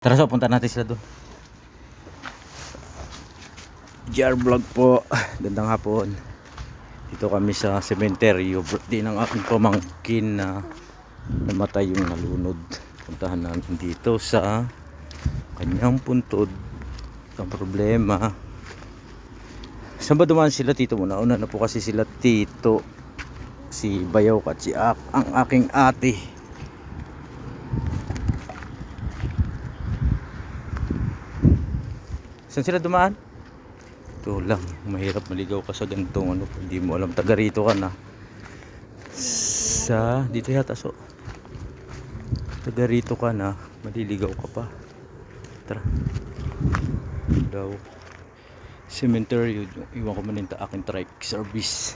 Tara, so punta natin sila doon. JR Vlog po. Gandang hapon. Dito kami sa sementeryo. Birthday ng aking pamangkin na namatay yung nalunod. Puntahan namin dito sa kanyang puntod. Ang problema. Saan ba dumaan sila, Tito? Una na po kasi sila, Tito. Si Bayaw at si ang aking ate. Saan sila dumaan? Ito lang, mahirap maligaw ka sa ganitong ano, hindi mo alam, taga rito ka na. Sa dito yata, so taga rito ka na, maliligaw ka pa. Tara daw cemetery, iwan ko muna yung aking trike service.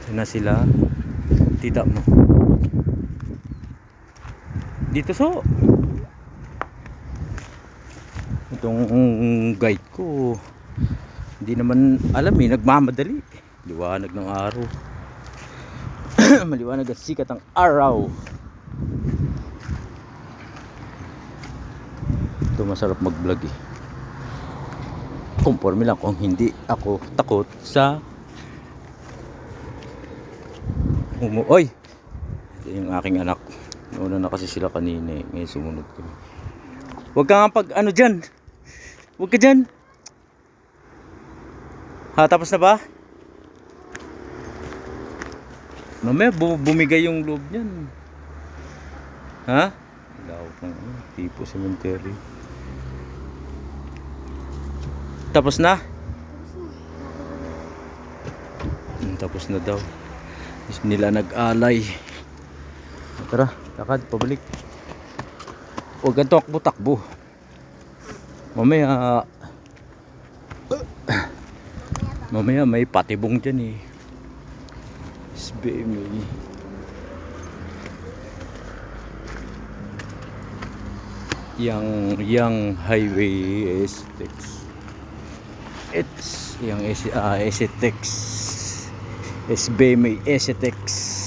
Ito na sila, tita mo dito. So itong guide ko hindi naman alam nagmamadali, liwanag ng araw. Maliwanag at sikat ang araw. Ito masarap mag vlog conforme lang kung hindi ako takot sa oy, ito yung aking anak. Nauna na kasi sila kanina ngayon sumunod ko. Huwag ka nga pag ano dyan. Huwag ka dyan. Ha, tapos na ba? Mamaya bumigay yung loob niyan. Ha? Lawak ng tipo cemetery. Tapos na? Tapos na daw. Is nila nag-alay. Tara, lakad, pabalik. Huwag kang takbo-takbo. Mamaya may patibong dyan SBMA. Yang highway STX. It's yang STX. SBMA STX.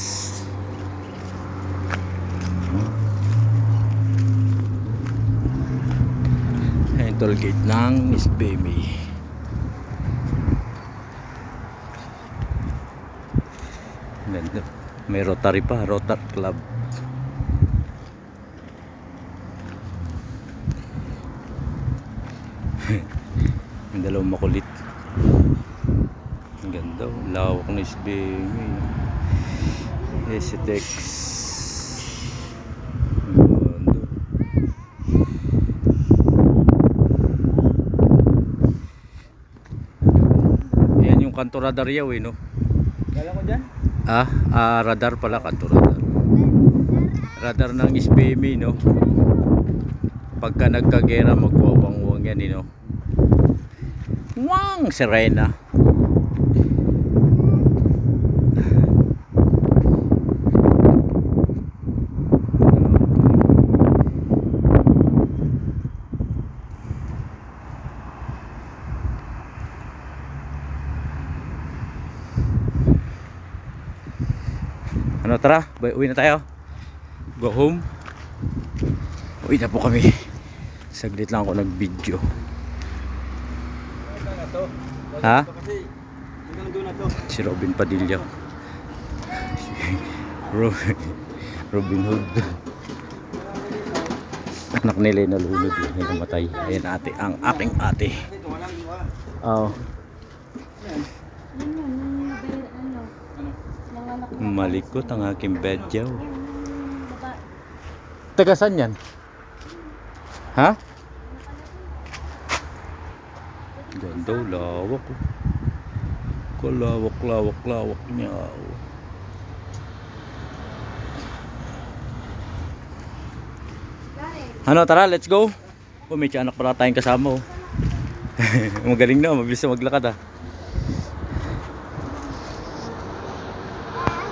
Tollgate ng SBMA. Ganda. May Rotary pa, Rotary Club. Ang dalawang makulit. Ang ganda, lawak ng SBMA. STX. Kanto radar yaw no? Kala ko dyan? Radar pala, kanto radar. Radar ng SBMA no? Pagka nagkagera magwawang-wang yan no? Wang! Sirena. Ano, tara, uwi na tayo. Go home. Uwi na po kami. Saglit lang ako nag-video. Ha? Si Robin Padilla. Robin Hood. Anak nila yung nalulod, yung namatay. Ayan ate, ang aking ate. Malikot ang aking bedyaw. Taga saan yan? Ha? Ganda, lawak. Kalawak niya. Ano, tara, let's go. May tiyanak pala tayong kasama. Magaling na, mabilis na maglakad